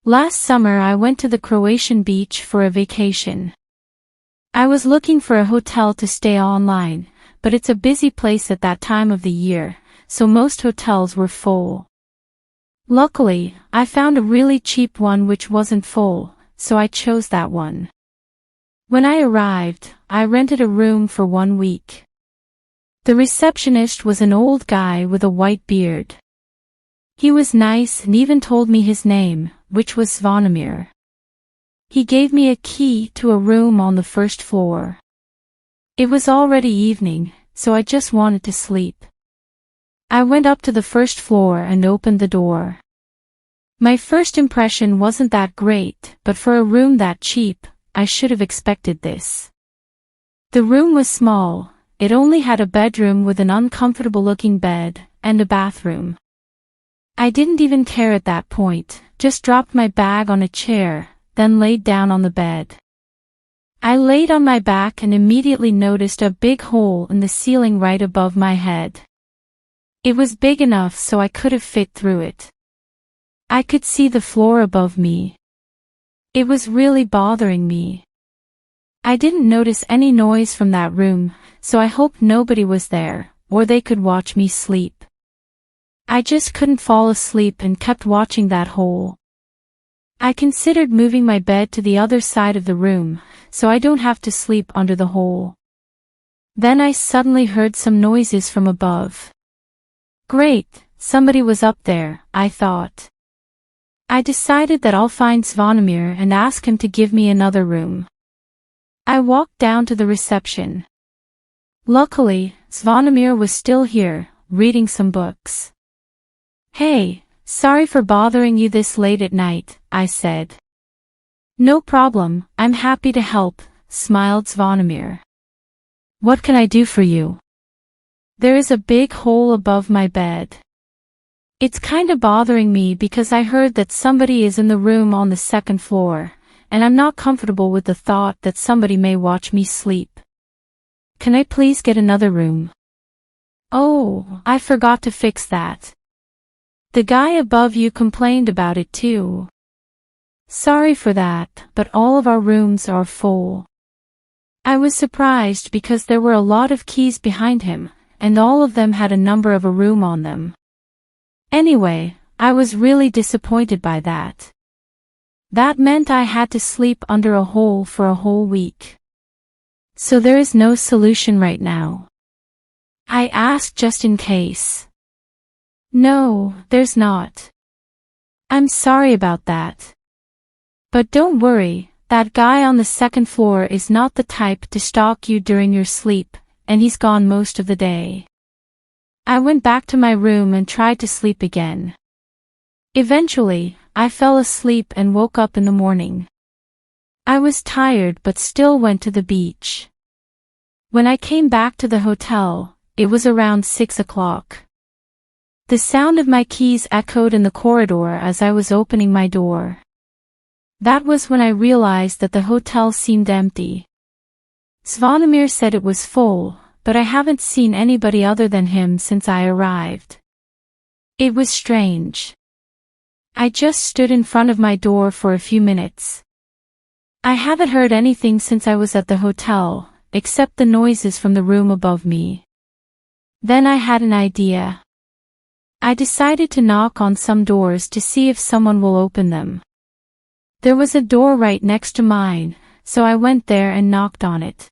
Last summer I went to the Croatian beach for a vacation. I was looking for a hotel to stay online, but it's a busy place at that time of the year, so most hotels were full. Luckily, I found a really cheap one which wasn't full, so I chose that one. When I arrived, I rented a room for 1 week. The receptionist was an old guy with a white beard. He was nice and even told me his name, which was Zvonimir. He gave me a key to a room on the first floor. It was already evening, so I just wanted to sleep. I went up to the first floor and opened the door. My first impression wasn't that great, but for a room that cheap, I should have expected this. The room was small. It only had a bedroom with an uncomfortable-looking bed, and a bathroom. I didn't even care at that point, just dropped my bag on a chair, then laid down on the bed. I laid on my back and immediately noticed a big hole in the ceiling right above my head. It was big enough so I could have fit through it. I could see the floor above me. It was really bothering me. I didn't notice any noise from that room, so I hoped nobody was there, or they could watch me sleep. I just couldn't fall asleep and kept watching that hole. I considered moving my bed to the other side of the room, so I don't have to sleep under the hole. Then I suddenly heard some noises from above. Great, somebody was up there, I thought. I decided that I'll find Zvonimir and ask him to give me another room. I walked down to the reception. Luckily, Zvonimir was still here, reading some books. Hey, sorry for bothering you this late at night, I said. No problem, I'm happy to help, smiled Zvonimir. What can I do for you? There is a big hole above my bed. It's kinda bothering me because I heard that somebody is in the room on the second floor, and I'm not comfortable with the thought that somebody may watch me sleep. Can I please get another room? Oh, I forgot to fix that. The guy above you complained about it too. Sorry for that, but all of our rooms are full. I was surprised because there were a lot of keys behind him, and all of them had a number of a room on them. Anyway, I was really disappointed by that. That meant I had to sleep under a hole for a whole week. So there is no solution right now? I asked just in case. No, there's not. I'm sorry about that. But don't worry, that guy on the second floor is not the type to stalk you during your sleep, and he's gone most of the day. I went back to my room and tried to sleep again. Eventually, I fell asleep and woke up in the morning. I was tired but still went to the beach. When I came back to the hotel, it was around 6 o'clock. The sound of my keys echoed in the corridor as I was opening my door. That was when I realized that the hotel seemed empty. Zvonimir said it was full, but I haven't seen anybody other than him since I arrived. It was strange. I just stood in front of my door for a few minutes. I haven't heard anything since I was at the hotel, except the noises from the room above me. Then I had an idea. I decided to knock on some doors to see if someone will open them. There was a door right next to mine, so I went there and knocked on it.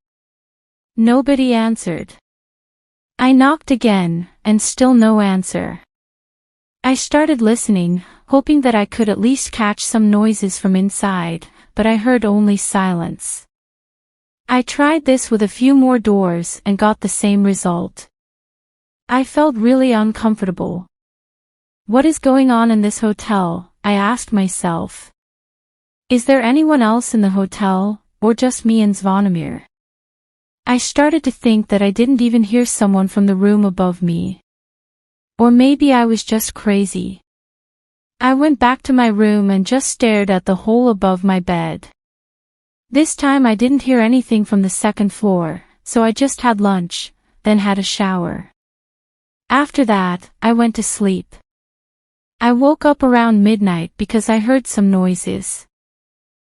Nobody answered. I knocked again, and still no answer. I started listening, hoping that I could at least catch some noises from inside, but I heard only silence. I tried this with a few more doors and got the same result. I felt really uncomfortable. What is going on in this hotel? I asked myself. Is there anyone else in the hotel, or just me and Zvonimir? I started to think that I didn't even hear someone from the room above me. Or maybe I was just crazy. I went back to my room and just stared at the hole above my bed. This time I didn't hear anything from the second floor, so I just had lunch, then had a shower. After that, I went to sleep. I woke up around midnight because I heard some noises.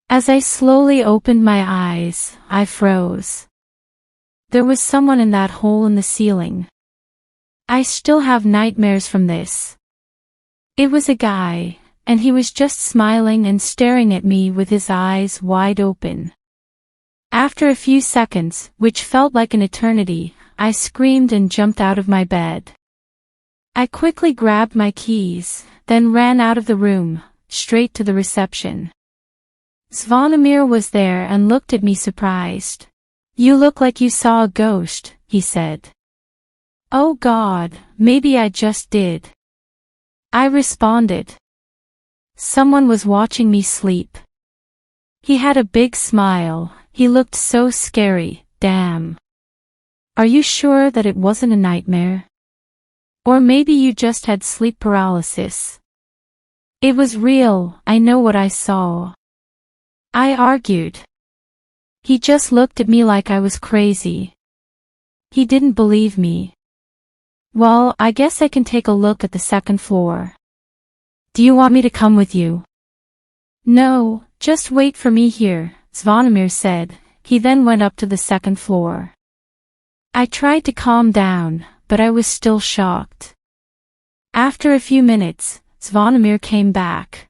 As I slowly opened my eyes, I froze. There was someone in that hole in the ceiling. I still have nightmares from this. It was a guy, and he was just smiling and staring at me with his eyes wide open. After a few seconds, which felt like an eternity, I screamed and jumped out of my bed. I quickly grabbed my keys, then ran out of the room, straight to the reception. Zvonimir was there and looked at me surprised. "You look like you saw a ghost," he said. "Oh God, maybe I just did," I responded. Someone was watching me sleep. He had a big smile, he looked so scary, damn. "Are you sure that it wasn't a nightmare? Or maybe you just had sleep paralysis?" "It was real, I know what I saw," I argued. He just looked at me like I was crazy. He didn't believe me. "Well, I guess I can take a look at the second floor. Do you want me to come with you?" "No, just wait for me here," Zvonimir said. He then went up to the second floor. I tried to calm down, but I was still shocked. After a few minutes, Zvonimir came back.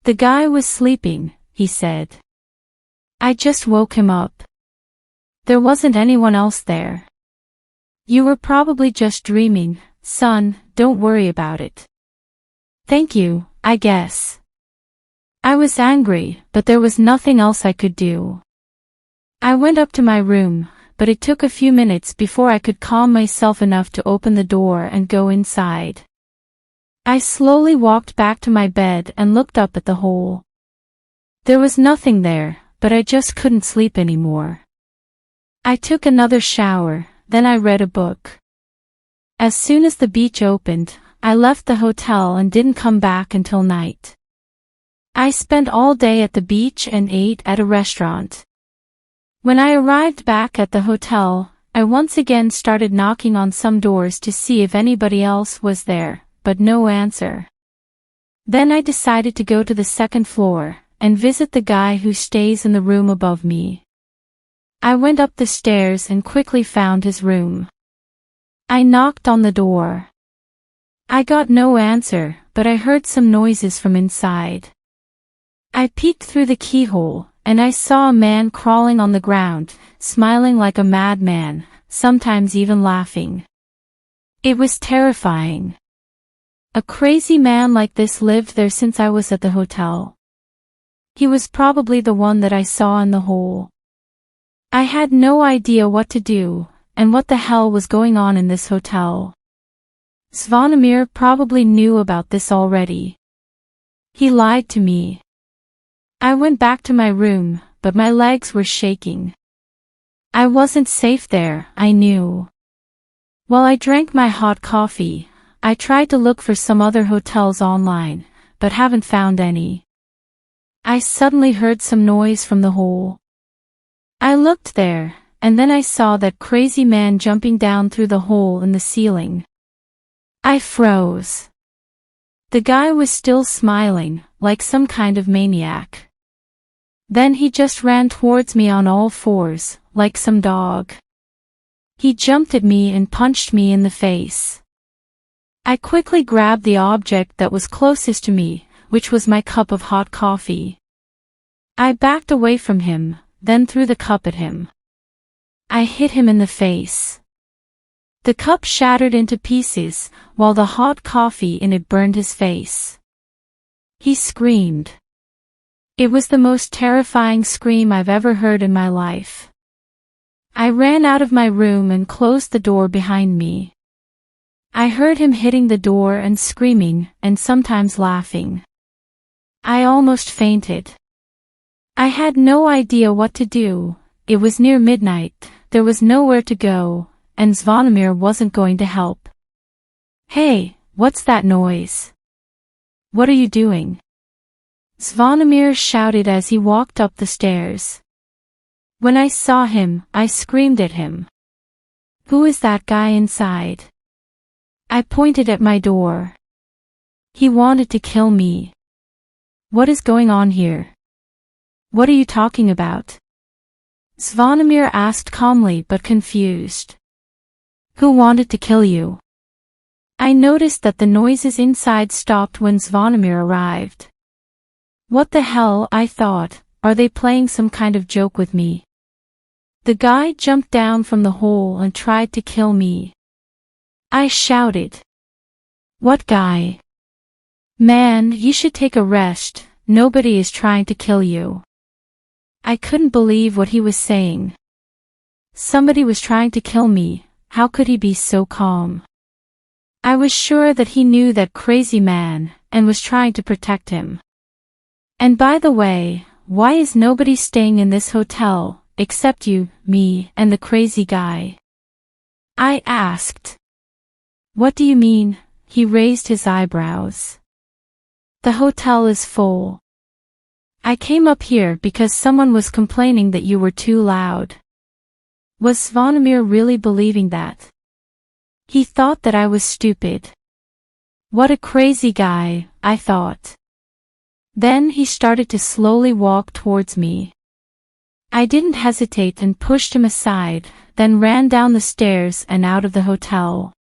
"The guy was sleeping," he said. "I just woke him up. There wasn't anyone else there. You were probably just dreaming, son, don't worry about it." "Thank you, I guess." I was angry, but there was nothing else I could do. I went up to my room, but it took a few minutes before I could calm myself enough to open the door and go inside. I slowly walked back to my bed and looked up at the hole. There was nothing there, but I just couldn't sleep anymore. I took another shower, then I read a book. As soon as the beach opened, I left the hotel and didn't come back until night. I spent all day at the beach and ate at a restaurant. When I arrived back at the hotel, I once again started knocking on some doors to see if anybody else was there, but no answer. Then I decided to go to the second floor and visit the guy who stays in the room above me. I went up the stairs and quickly found his room. I knocked on the door. I got no answer, but I heard some noises from inside. I peeked through the keyhole, and I saw a man crawling on the ground, smiling like a madman, sometimes even laughing. It was terrifying. A crazy man like this lived there since I was at the hotel. He was probably the one that I saw in the hole. I had no idea what to do, and what the hell was going on in this hotel. Zvonimir probably knew about this already. He lied to me. I went back to my room, but my legs were shaking. I wasn't safe there, I knew. While I drank my hot coffee, I tried to look for some other hotels online, but haven't found any. I suddenly heard some noise from the hole. I looked there, and then I saw that crazy man jumping down through the hole in the ceiling. I froze. The guy was still smiling, like some kind of maniac. Then he just ran towards me on all fours, like some dog. He jumped at me and punched me in the face. I quickly grabbed the object that was closest to me, which was my cup of hot coffee. I backed away from him, then threw the cup at him. I hit him in the face. The cup shattered into pieces, while the hot coffee in it burned his face. He screamed. It was the most terrifying scream I've ever heard in my life. I ran out of my room and closed the door behind me. I heard him hitting the door and screaming, and sometimes laughing. I almost fainted. I had no idea what to do. It was near midnight, there was nowhere to go, and Zvonimir wasn't going to help. "Hey, what's that noise? What are you doing?" Zvonimir shouted as he walked up the stairs. When I saw him, I screamed at him. "Who is that guy inside?" I pointed at my door. He wanted to kill me. What is going on here? What are you talking about? Zvonimir asked calmly but confused. Who wanted to kill you? I noticed that the noises inside stopped when Zvonimir arrived. What the hell, I thought, are they playing some kind of joke with me? The guy jumped down from the hole and tried to kill me. I shouted. What guy? Man, you should take a rest, nobody is trying to kill you. I couldn't believe what he was saying. Somebody was trying to kill me, how could he be so calm? I was sure that he knew that crazy man, and was trying to protect him. And by the way, why is nobody staying in this hotel, except you, me, and the crazy guy? I asked. What do you mean? He raised his eyebrows. The hotel is full. I came up here because someone was complaining that you were too loud. Was Zvonimir really believing that? He thought that I was stupid. What a crazy guy, I thought. Then he started to slowly walk towards me. I didn't hesitate and pushed him aside, then ran down the stairs and out of the hotel.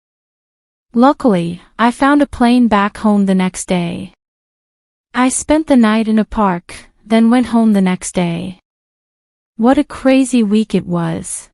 Luckily, I found a plane back home the next day. I spent the night in a park, then went home the next day. What a crazy week it was.